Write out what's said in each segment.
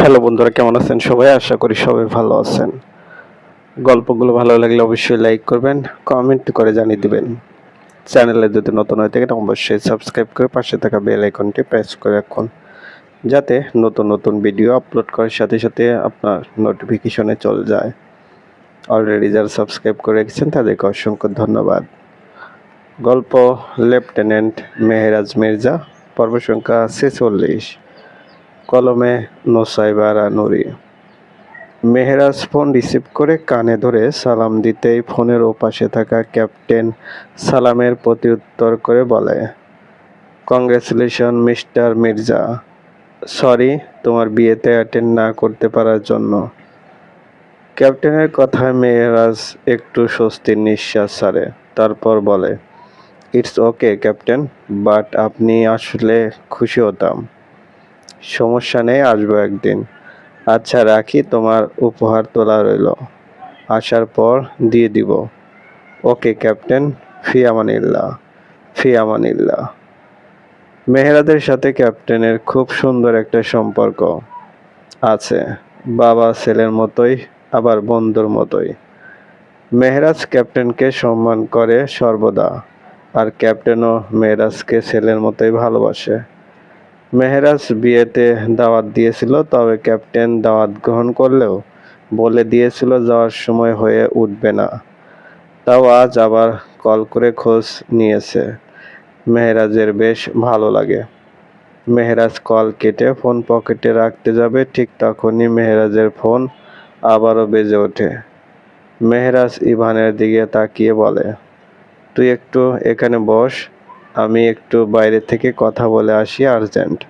Hello বন্ধুরা, কেমন আছেন সবাই? আশা করি সবাই ভালো আছেন। গল্পগুলো ভালো লাগলে অবশ্যই লাইক করবেন, কমেন্ট করে জানিয়ে দিবেন। চ্যানেলে যদি নতুন হয়ে থাকেন অবশ্যই সাবস্ক্রাইব করে পাশে থাকা বেল আইকনটি প্রেস করে রাখুন, যাতে নতুন নতুন ভিডিও আপলোড করার সাথে সাথে আপনার নোটিফিকেশনে চলে যায়। অলরেডি যারা সাবস্ক্রাইব করে রেখেছেন তাদেরকে অসংখ্য ধন্যবাদ। গল্প লেফটেন্যান্ট মেহেরাজ মির্জা, পর্ব সংখ্যা 46। কলমে Nosaiba Nuri. Meheraj phone receive করে কানে ধরে সালাম দিতেই ফোনের ওপাশে থাকা ক্যাপ্টেন সালামের প্রত্যুত্তর করে বলে, কংগ্রেচুলেশন মিস্টার মির্জা। সরি তোমার বিয়েতে অ্যাটেন্ড না করতে পারার জন্য। ক্যাপ্টেনের কথায় মেহেরাজ একটু স্বস্তির নিঃশ্বাস ছাড়ে, তারপর বলে, ইটস ওকে ক্যাপ্টেন, বাট আপনি আসলে খুশি হতাম। সমস্যা নেই, আসবো একদিন। আচ্ছা রাখি, তোমার উপহার তোলা রইল, আসার পর দিয়ে দিব। ওকে ক্যাপ্টেন, ফি আমানিল্লাহ। ফি আমানিল্লাহ। মেহেরাজের সাথে ক্যাপ্টেনের খুব সুন্দর একটা সম্পর্ক আছে, বাবা ছেলের মতোই, আবার বন্ধুর মতোই। মেহেরাজ ক্যাপ্টেনকে সম্মান করে সর্বদা, আর ক্যাপ্টেনও মেহেরাজকে ছেলের মতোই ভালোবাসে। মেহেরাজ বিয়েতে দাওয়াত দিয়েছিল, তবে ক্যাপ্টেন দাওয়াত গ্রহণ করলেও বলে দিয়েছিল যাওয়ার সময় হয়ে উঠবে না। তাও আজ আবার কল করে খোঁজ নিয়েছে। মেহেরাজের বেশ ভালো লাগে। মেহেরাজ কল কেটে ফোন পকেটে রাখতে যাবে, ঠিক তখনই মেহেরাজের ফোন আবারও বেজে ওঠে। মেহেরাজ ইভানের দিকে তাকিয়ে বলে, তুই একটু এখানে বস, আমি একটু বাইরে থেকে কথা বলে আসি, আর্জেন্ট।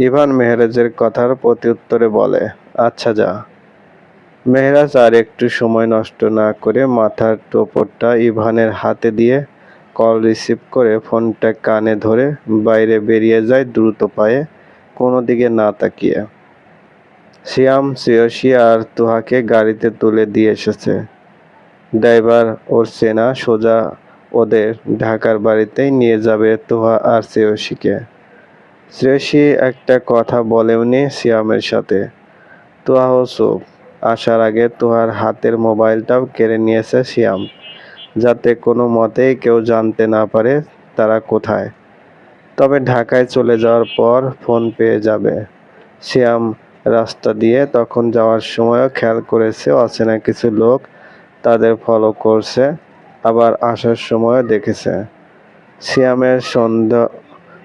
ইভান মেহেরাজের কথার প্রত্যুত্তরে বলে, আচ্ছা যা। মেহেরাজ আর একটু সময় নষ্ট না করে মাথার টোপরটা ইভানের হাতে দিয়ে কল রিসিভ করে ফোনটা কানে ধরে বাইরে বেরিয়ে যায় দ্রুত পায়ে, কোনো দিকে না তাকিয়ে। সিয়াম, শ্রেয়সী আর তুহাকে গাড়িতে তুলে দিয়ে এসেছে। ড্রাইভার ওর চেনা, সোজা ওদের ঢাকার বাড়িতেই নিয়ে যাবে তুহা আর শ্রেয়সীকে। শ্রেয়সী একটা কথা বলেওনি সিয়ামের সাথে। তুহাও চুপ। আসার আগে তুহার হাতের মোবাইলটাও কেড়ে নিয়েছে সিয়াম, যাতে কোনো মতেই কেউ জানতে না পারে তারা কোথায়। তবে ঢাকায় চলে যাওয়ার পর ফোন পেয়ে যাবে। সিয়াম রাস্তা দিয়ে তখন যাওয়ার সময়ও খেয়াল করেছে অচেনা কিছু লোক তাদের ফলো করছে, আবার আসার সময়ও দেখেছে।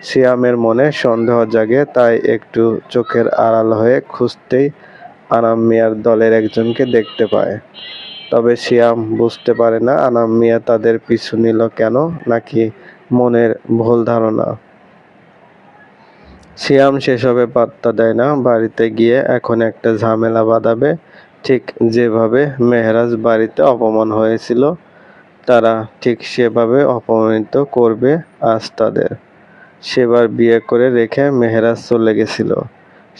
সিয়ামের মনে সন্দেহ জাগে, তাই একটু চোখের আড়াল হয়ে খুঁজতেই আনাম মিয়ার দলের একজনকে দেখতে পায়। তবে সিয়াম বুঝতে পারে না আনাম মিয়া তাদের পিছু নিল কেন, নাকি মনের ভুল ধারণা। সিয়াম সেসবে পাত্তা দেয় না। বাড়িতে গিয়ে এখন একটা ঝামেলা বাঁধাবে, ঠিক যেভাবে মেহেরাজ বাড়িতে অপমান হয়েছিল, তারা ঠিক সেভাবে অপমানিত করবে আজ তাদের। সেবার বিয়ে করে রেখে মেহেরাজ চলে গেছিল,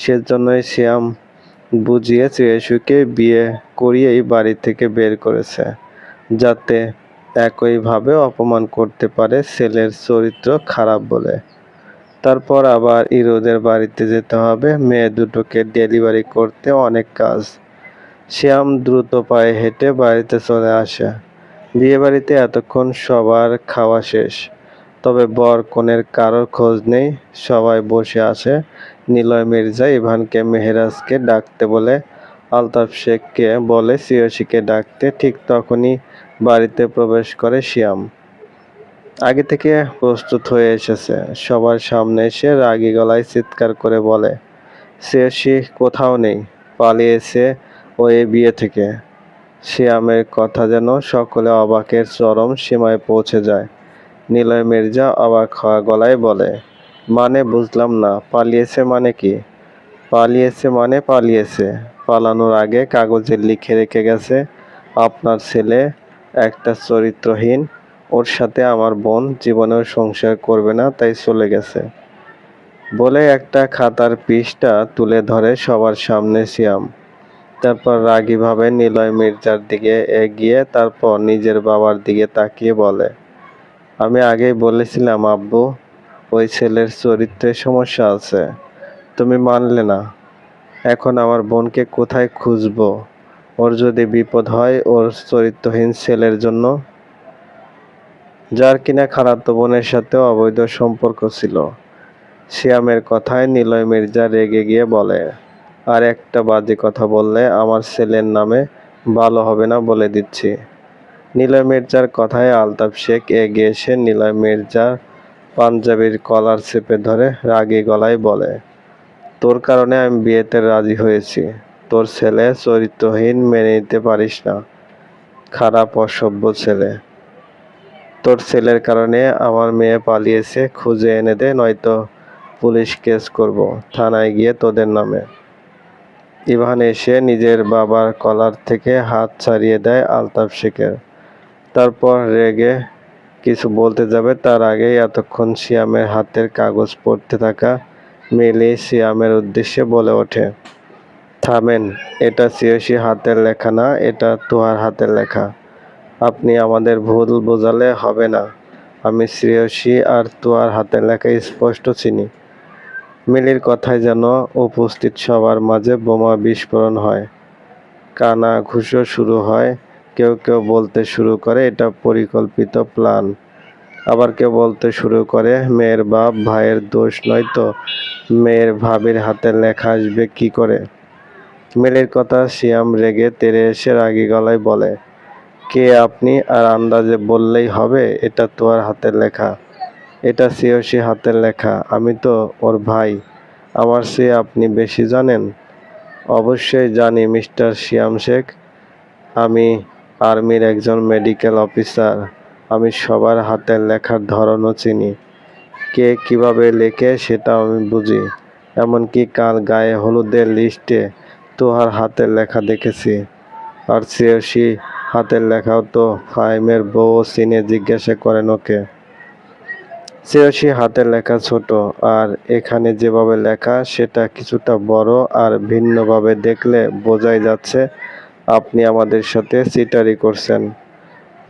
সেজন্যই সিয়াম বুঝিয়ে শ্রেয়সীকে বিয়ে করিয়েই বাড়ি থেকে বের করেছে, যাতে একইভাবে অপমান করতে পারে ছেলের চরিত্র খারাপ বলে। তারপর আবার ইরোদের বাড়িতে যেতে হবে, মেয়ে দুটোকে ডেলিভারি করতে অনেক কাজ। শ্যাম দ্রুত পায়ে হেঁটে বাড়িতে চলে আসে। বিয়েবাড়িতে এতক্ষণ সবার খাওয়া শেষ, তবে বর কনের কারোর খোঁজ নেই। সবাই বসে আছে। নিলয় মির্জা ইভানকে মেহেরাজকে ডাকতে বলে, আলতাফ শেখকে বলে শ্রেয়সীকে ডাকতে। ঠিক তখনই বাড়িতে প্রবেশ করে শ্যাম। আগে থেকে প্রস্তুত হয়ে এসেছে। সবার সামনে এসে রাগী গলায় চিৎকার করে বলে, শ্রেয়সী কোথাও নেই, পালিয়েছে ও এই বিয়ে থেকে। শ্যামের কথা যেন সকলে অবাকের চরম সীমায় পৌঁছে যায়। নিলয় মির্জা অবাক হওয়া গলায় বলে, মানে বুঝলাম না, পালিয়েছে মানে কি? পালিয়েছে মানে পালিয়েছে, পালানোর আগে কাগজে লিখে রেখে গেছে, আপনার ছেলে একটা চরিত্রহীন, ওর সাথে আমার বোন জীবনেও সংসার করবে না, তাই চলে গেছে বলে একটা খাতার পৃষ্ঠা তুলে ধরে সবার সামনে সিয়াম। তারপর রাগীভাবে নিলয় মির্জার দিকে এগিয়ে তারপর নিজের বাবার দিকে তাকিয়ে বলে, আমি আগেই বলেছিলাম আব্বু, ওই ছেলের চরিত্রে সমস্যা আছে, তুমি মানলে না। এখন আমার বোনকে কোথায় খুঁজবো? ওর যদি বিপদ হয় ওর চরিত্রহীন ছেলের জন্য, যার কিনা খালাতো বোনের সাথেও অবৈধ সম্পর্ক ছিল। সিয়ামের কথায় নিলয় মির্জা রেগে গিয়ে বলে, আর একটা বাজে কথা বললে আমার ছেলের নামে ভালো হবে না বলে দিচ্ছি। নিলয় মির্জার কথায় আলতাফ শেখ এগিয়ে এসে নিলয় মির্জার পাঞ্জাবির কলার চেপে ধরে রাগী গলায় বলে, তোর কারণে আমি বিয়েতে রাজি হয়েছি। তোর ছেলে চরিত্রহীন, মেনে নিতে পারিস না। খারাপ অসভ্য ছেলে। তোর ছেলের কারণে আমার মেয়ে পালিয়েছে, খুঁজে এনে দে, নয়তো পুলিশ কেস করব থানায় গিয়ে তোদের নামে। ইভান এসে নিজের বাবার কলার থেকে হাত ছাড়িয়ে দেয় আলতাফ শেখের। তারপর রেগে কিছু বলতে যাবে তার আগেই এতক্ষণ সিয়ামের হাতের কাগজ পড়তে থাকা মিলি সিয়ামের উদ্দেশ্যে বলে ওঠে, থামেন, এটা শ্রেয়সী হাতের লেখা না, এটা তোহার হাতের লেখা। আপনি আমাদের ভুল বোঝালে হবে না। আমি শ্রেয়সী আর তোহার হাতের লেখা স্পষ্ট চিনি। মিলির কথায় যেন উপস্থিত সবার মাঝে বোমা বিস্ফোরণ হয়। কানা ঘুষো শুরু হয়। কেউ কেউ বলতে শুরু করে এটা পরিকল্পিত প্ল্যান। আবার কেউ বলতে শুরু করে মেয়ের বাপ ভাইয়ের দোষ নয় তো মেয়ের ভাবির হাতের লেখা আসবে কি করে। মিলির কথা সিয়াম রেগে তেড়ে এসে রাগী গলায় বলে, কে আপনি? আর আন্দাজে বললেই হবে এটা তোর হাতের লেখা? এটা শ্রেয়সী হাতের লেখা। আমি তো ওর ভাই। আমার চেয়ে আপনি বেশি জানেন? অবশ্যই জানি মিস্টার সিয়াম শেখ। আমি আর্মির একজন মেডিকেল অফিসার। আমি সবার হাতের লেখার ধরনও চিনি। কে কিভাবে লেখে সেটা আমি বুঝি। এমনকি কাল গায়ে হলুদের লিস্টে তোহার হাতের লেখা দেখেছি। আর শ্রেয়সী হাতের লেখাও তো ফাহিমের বউ চিনে, জিজ্ঞাসা করেন ওকে। শ্রেয়সী হাতের লেখা ছোট, আর এখানে যেভাবে লেখা সেটা কিছুটা বড়, আর ভিন্নভাবে দেখলে বোঝাই যাচ্ছে আপনি আমাদের সাথে চিটারি করছেন।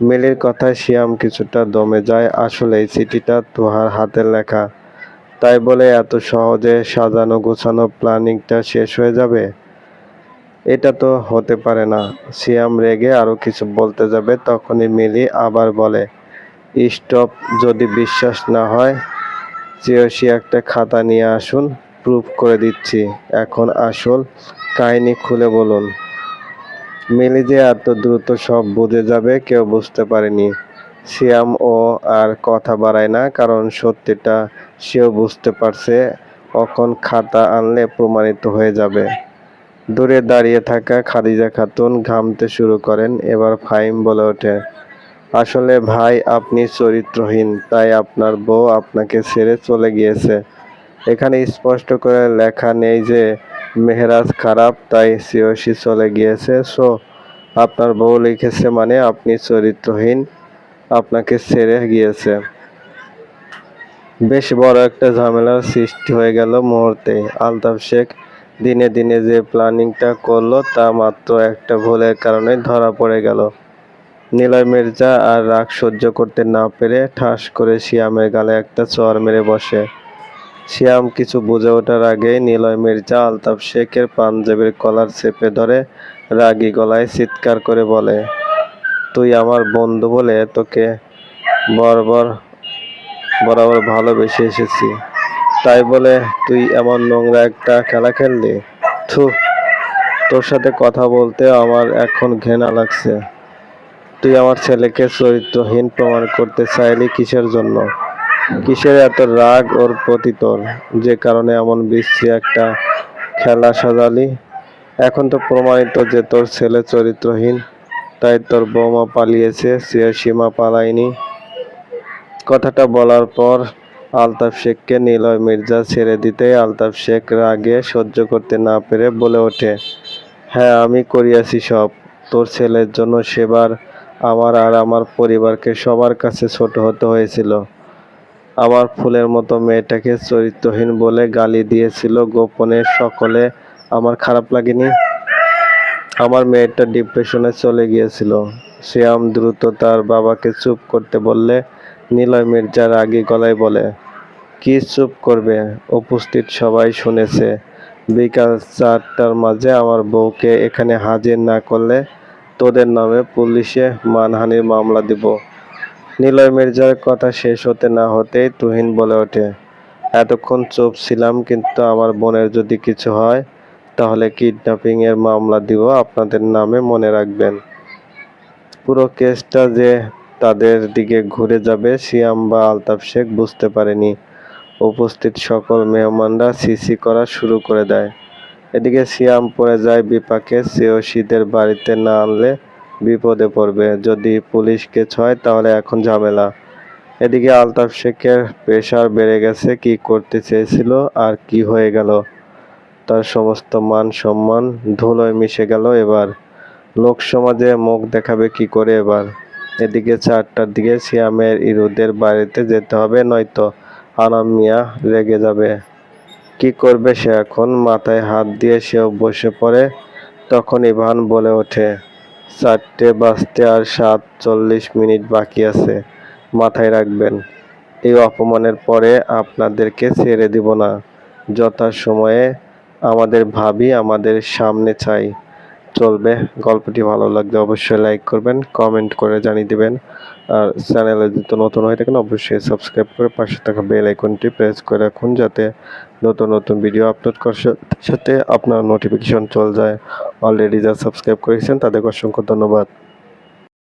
মিলির কথায় সিয়াম কিছুটা দমে যায়। আসলেই চিঠিটা তোহার হাতের লেখা। তাই বলে এত সহজে সাজানো গোছানো প্ল্যানিংটা শেষ হয়ে যাবে? এটা তো হতে পারে না। সিয়াম রেগে আরো কিছু বলতে যাবে তখনই মিলি আবার বলে, স্টপ। যদি বিশ্বাস না হয় শ্রেয়সী একটা খাতা নিয়ে আসুন, প্রুফ করে দিচ্ছি। এখন আসল কাহিনী খুলে বলুন। মিলি যে এত দ্রুত সব বুঝে যাবে কেউ বুঝতে পারেনি। সিয়াম ও আর কথা বাড়ায় না, কারণ সত্যিটা সেও বুঝতে পারছে কখন খাতা আনলে প্রমাণিত হয়ে যাবে। দূরে দাঁড়িয়ে থাকা খাদিজা খাতুন ঘামতে শুরু করেন। এবার ফাহিম বলে ওঠে, আসলে ভাই আপনি চরিত্রহীন, তাই আপনার বউ আপনাকে ছেড়ে চলে গিয়েছে। এখানে স্পষ্ট করে লেখা নেই যে মেহরাজ খারাপ তাই শ্রেয়সী চলে গিয়েছে। সো আপনার বউ লিখেছে মানে আপনি চরিত্রহীন, আপনাকে ছেড়ে গিয়েছে। বেশ বড় একটা ঝামেলার সৃষ্টি হয়ে গেল মুহূর্তে। আলতাফ শেখ দিনে দিনে যে প্ল্যানিংটা করলো তা মাত্র একটা ভুলের কারণে ধরা পড়ে গেল। নিলয় মির্জা আর রাগ সহ্য করতে না পেরে ঠাস করে সিয়ামের গালে একটা চড় মেরে বসে। সিয়াম কিছু বুঝে ওঠার আগেই নিলয় মির্জা আলতাফ শেখের পাঞ্জাবির কলার চেপে ধরে রাগী গলায় চিৎকার করে বলে, তুই আমার বন্ধু বলে তোকে বরাবর ভালোবেসে এসেছি, তাই বলে তুই এমন নোংরা একটা খেলা খেললি? থু, তোর সাথে কথা বলতে আমার এখন ঘৃণা লাগছে। তুই আমার ছেলেকে চরিত্রহীন প্রমাণ করতে চাইলি কিসের জন্য? কিসের এত রাগ ওর প্রতি তোর, যে কারণে এমন বিশ্রী একটা খেলা সাজালি? এখন তো প্রমাণিত যে তোর ছেলে চরিত্রহীন, তাই তোর বৌমা পালিয়েছে, শ্রেয়সীমা পালায়নি। কথাটা বলার পর আলতাফ শেখকে নিলয় মির্জা ছেড়ে দিতেই আলতাফ শেখ রাগে সহ্য করতে না পেরে বলে ওঠে, হ্যাঁ আমি করিয়াছি সব। তোর ছেলের জন্য সেবার আমার আর আমার পরিবারকে সবার কাছে ছোট হতে হয়েছিল। আমার ফুলের মতো মেয়েটাকে চরিত্রহীন বলে গালি দিয়েছিল গোপনে সকলে, আমার খারাপ লাগেনি? আমার মেয়েটা ডিপ্রেশনে চলে গিয়েছিল। সিয়াম দ্রুত তার বাবাকে চুপ করতে বললে নিলয় মির্জা রাগী গলায় বলে, কি চুপ করবে? উপস্থিত সবাই শুনেছে। বিকাল 4টার মাঝে আমার বউকে এখানে হাজির না করলে তোদের নামে পুলিশে মানহানির মামলা দিব। নিলয় মির্জার কথা শেষ হতে না হতেই তুহিন বলে ওঠে, এতক্ষণ চুপ ছিলাম, কিন্তু আমার বোনের যদি কিছু হয় তাহলে কিডন্যাপিং এর মামলা দিব আপনাদের নামে, মনে রাখবেন। পুরো কেসটা যে তাদের দিকে ঘুরে যাবে সিয়াম বা আলতাফ শেখ বুঝতে পারেনি। উপস্থিত সকল মেহমানরা সিসি করা শুরু করে দেয়। এদিকে সিয়াম পড়ে যায় বিপাকে, সেও শীতের বাড়িতে না আনলে বিপদে পড়বে। যদি পুলিশ কেস হয় তাহলে এখন ঝামেলা। এদিকে আলতাফ শেখের প্রেশার বেড়ে গেছে, কি করতে চেয়েছিল আর কি হয়ে গেল। তার সমস্ত মান সম্মান ধুলোয় মিশে গেল। এবার লোকসমাজে মুখ দেখাবে কি করে এবার। এদিকে 4টার দিকে সিয়ামের ইরুদের বাড়িতে যেতে হবে, নয়তো আনাম মিয়া রেগে যাবে। কি করবে সে এখন? মাথায় হাত দিয়ে সেও বসে পড়ে। তখন ইভান বলে ওঠে, 4টে বাজতে আর 47 মিনিট বাকি আছে, মাথায় রাখবেন। এই অপমানের পরে আপনাদেরকে ছেড়ে দিব না। যথাসময়ে আমাদের ভাবি আমাদের সামনে চাই। চলবে। গল্পটি ভালো লাগলে অবশ্যই লাইক করবেন, কমেন্ট করে জানিয়ে দিবেন। আর চ্যানেলে যদি নতুন হয়ে থাকেন অবশ্যই সাবস্ক্রাইব করে পাশে থাকা বেল আইকনটি প্রেস করে রাখুন, যাতে নতুন নতুন ভিডিও আপলোড করার সাথে আপনার নোটিফিকেশন চলে যায়। অলরেডি যারা সাবস্ক্রাইব করেছেন তাদেরকে অসংখ্য ধন্যবাদ।